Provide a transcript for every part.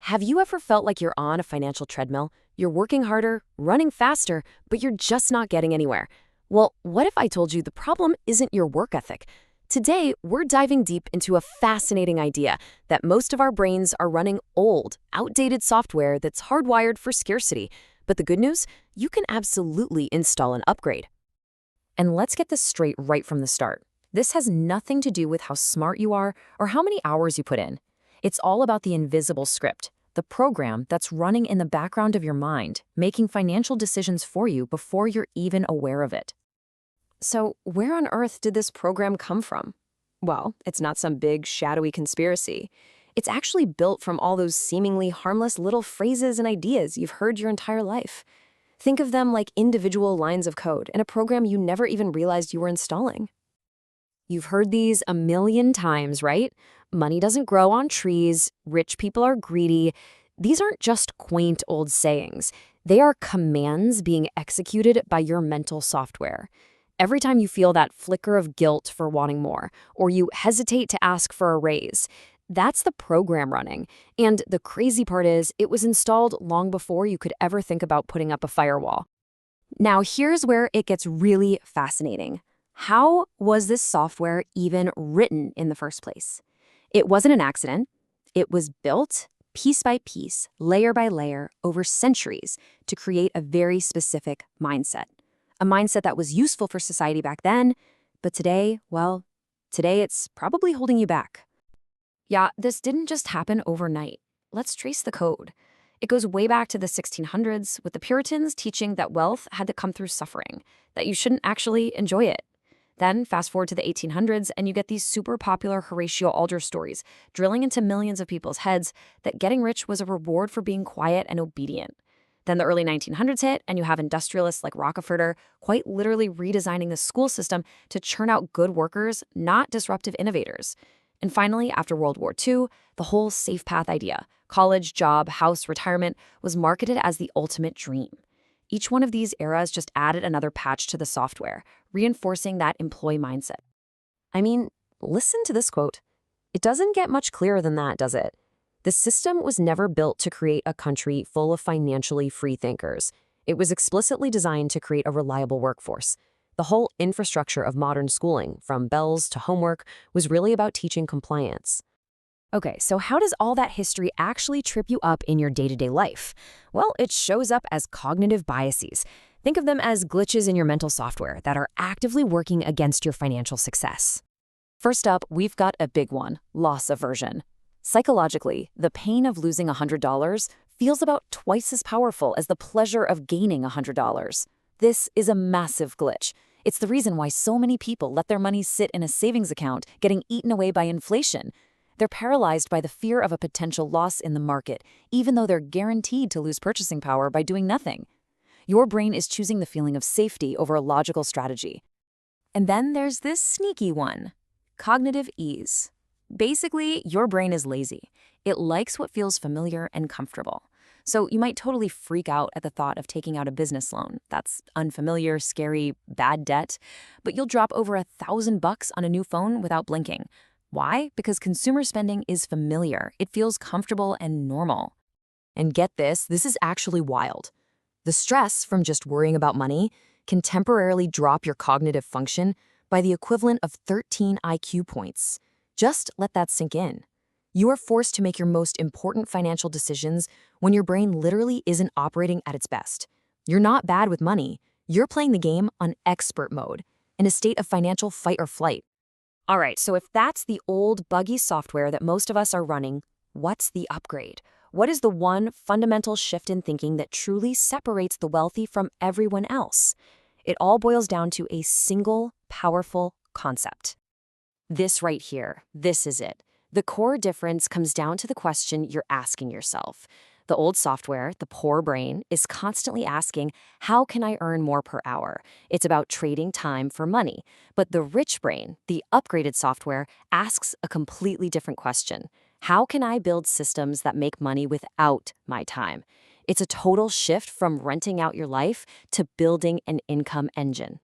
Have you ever felt like you're on a financial treadmill? You're working harder, running faster, but you're just not getting anywhere. Well, what if I told you the problem isn't your work ethic? Today, we're diving deep into a fascinating idea that most of our brains are running old, outdated software that's hardwired for scarcity. But the good news? You can absolutely install an upgrade. And let's get this straight right from the start. This has nothing to do with how smart you are or how many hours you put in. It's all about the invisible script, the program that's running in the background of your mind, making financial decisions for you before you're even aware of it. So, where on earth did this program come from? Well, it's not some big, shadowy conspiracy. It's actually built from all those seemingly harmless little phrases and ideas you've heard your entire life. Think of them like individual lines of code in a program you never even realized you were installing. You've heard these a million times, right? Money doesn't grow on trees, rich people are greedy. These aren't just quaint old sayings. They are commands being executed by your mental software. Every time you feel that flicker of guilt for wanting more, or you hesitate to ask for a raise, that's the program running. And the crazy part is, it was installed long before you could ever think about putting up a firewall. Now, here's where it gets really fascinating. How was this software even written in the first place? It wasn't an accident. It was built piece by piece, layer by layer, over centuries to create a very specific mindset. A mindset that was useful for society back then, but today, well, today it's probably holding you back. Yeah, this didn't just happen overnight. Let's trace the code. It goes way back to the 1600s, with the Puritans teaching that wealth had to come through suffering, that you shouldn't actually enjoy it. Then fast forward to the 1800s, and you get these super popular Horatio Alger stories drilling into millions of people's heads that getting rich was a reward for being quiet and obedient. Then the early 1900s hit, and you have industrialists like Rockefeller quite literally redesigning the school system to churn out good workers, not disruptive innovators. And finally, after World War II, the whole safe path idea, college, job, house, retirement, was marketed as the ultimate dream. Each one of these eras just added another patch to the software, reinforcing that employee mindset. I mean, listen to this quote. It doesn't get much clearer than that, does it? The system was never built to create a country full of financially free thinkers. It was explicitly designed to create a reliable workforce. The whole infrastructure of modern schooling, from bells to homework, was really about teaching compliance. Okay, so how does all that history actually trip you up in your day-to-day life? Well, it shows up as cognitive biases. Think of them as glitches in your mental software that are actively working against your financial success. First up, we've got a big one, loss aversion. Psychologically, the pain of losing $100 feels about twice as powerful as the pleasure of gaining $100. This is a massive glitch. It's the reason why so many people let their money sit in a savings account, getting eaten away by inflation. They're paralyzed by the fear of a potential loss in the market, even though they're guaranteed to lose purchasing power by doing nothing. Your brain is choosing the feeling of safety over a logical strategy. And then there's this sneaky one, cognitive ease. Basically, your brain is lazy. It likes what feels familiar and comfortable. So you might totally freak out at the thought of taking out a business loan. That's unfamiliar, scary, bad debt. But you'll drop over $1,000 on a new phone without blinking. Why? Because consumer spending is familiar. It feels comfortable and normal. And get this is actually wild. The stress from just worrying about money can temporarily drop your cognitive function by the equivalent of 13 IQ points. Just let that sink in. You are forced to make your most important financial decisions when your brain literally isn't operating at its best. You're not bad with money. You're playing the game on expert mode, in a state of financial fight or flight. All right, so if that's the old, buggy software that most of us are running, what's the upgrade? What is the one fundamental shift in thinking that truly separates the wealthy from everyone else? It all boils down to a single, powerful concept. This right here, this is it. The core difference comes down to the question you're asking yourself. The old software, the poor brain, is constantly asking, how can I earn more per hour? It's about trading time for money. But the rich brain, the upgraded software, asks a completely different question. How can I build systems that make money without my time? It's a total shift from renting out your life to building an income engine.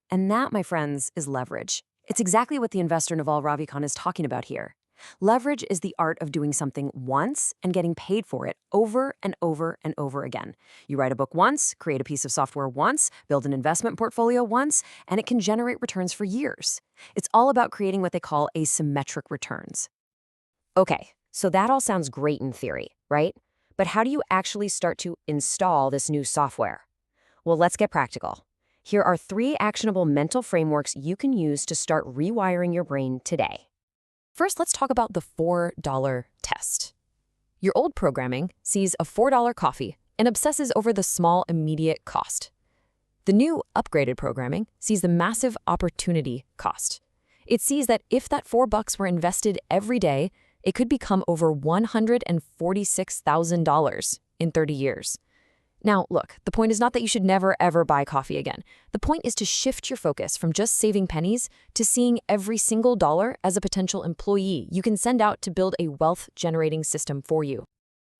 And that, my friends, is leverage. It's exactly what the investor Naval Ravikant is talking about here. Leverage is the art of doing something once and getting paid for it over and over and over again. You write a book once, create a piece of software once, build an investment portfolio once, and it can generate returns for years. It's all about creating what they call asymmetric returns. Okay, so that all sounds great in theory, right? But how do you actually start to install this new software? Well, let's get practical. Here are 3 actionable mental frameworks you can use to start rewiring your brain today. First, let's talk about the $4 test. Your old programming sees a $4 coffee and obsesses over the small immediate cost. The new upgraded programming sees the massive opportunity cost. It sees that if that $4 were invested every day, it could become over $146,000 in 30 years. Now, look, the point is not that you should never, ever buy coffee again. The point is to shift your focus from just saving pennies to seeing every single dollar as a potential employee you can send out to build a wealth-generating system for you.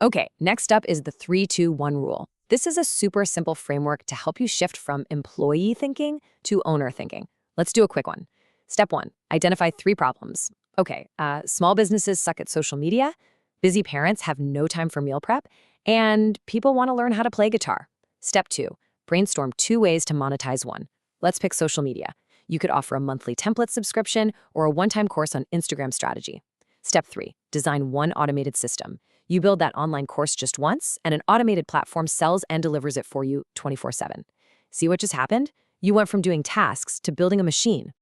Okay, next up is the 3-2-1 rule. This is a super simple framework to help you shift from employee thinking to owner thinking. Let's do a quick one. Step 1, identify 3 problems. Okay, small businesses suck at social media, busy parents have no time for meal prep, and people want to learn how to play guitar. Step 2, brainstorm 2 ways to monetize one. Let's pick social media. You could offer a monthly template subscription or a one-time course on Instagram strategy. Step 3, design one automated system. You build that online course just once, and an automated platform sells and delivers it for you 24/7. See what just happened? You went from doing tasks to building a machine.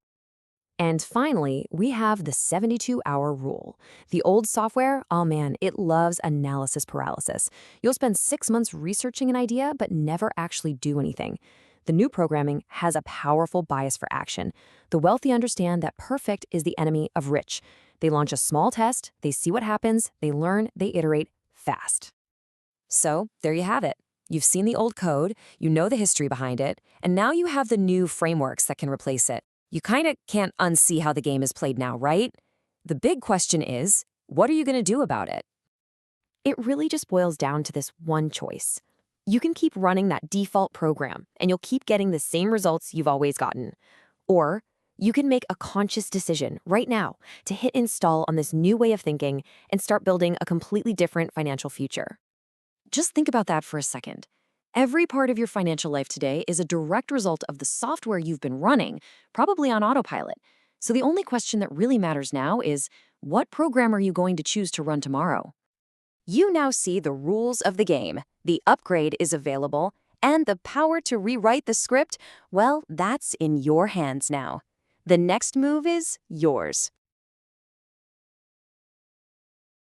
And finally, we have the 72-hour rule. The old software, oh man, it loves analysis paralysis. You'll spend 6 months researching an idea, but never actually do anything. The new programming has a powerful bias for action. The wealthy understand that perfect is the enemy of rich. They launch a small test, they see what happens, they learn, they iterate fast. So, there you have it. You've seen the old code, you know the history behind it, and now you have the new frameworks that can replace it. You kind of can't unsee how the game is played now, right? The big question is, what are you going to do about it? It really just boils down to this one choice. You can keep running that default program, and you'll keep getting the same results you've always gotten. Or you can make a conscious decision right now to hit install on this new way of thinking and start building a completely different financial future. Just think about that for a second. Every part of your financial life today is a direct result of the software you've been running, probably on autopilot. So the only question that really matters now is, what program are you going to choose to run tomorrow? You now see the rules of the game. The upgrade is available, and the power to rewrite the script, well, that's in your hands now. The next move is yours.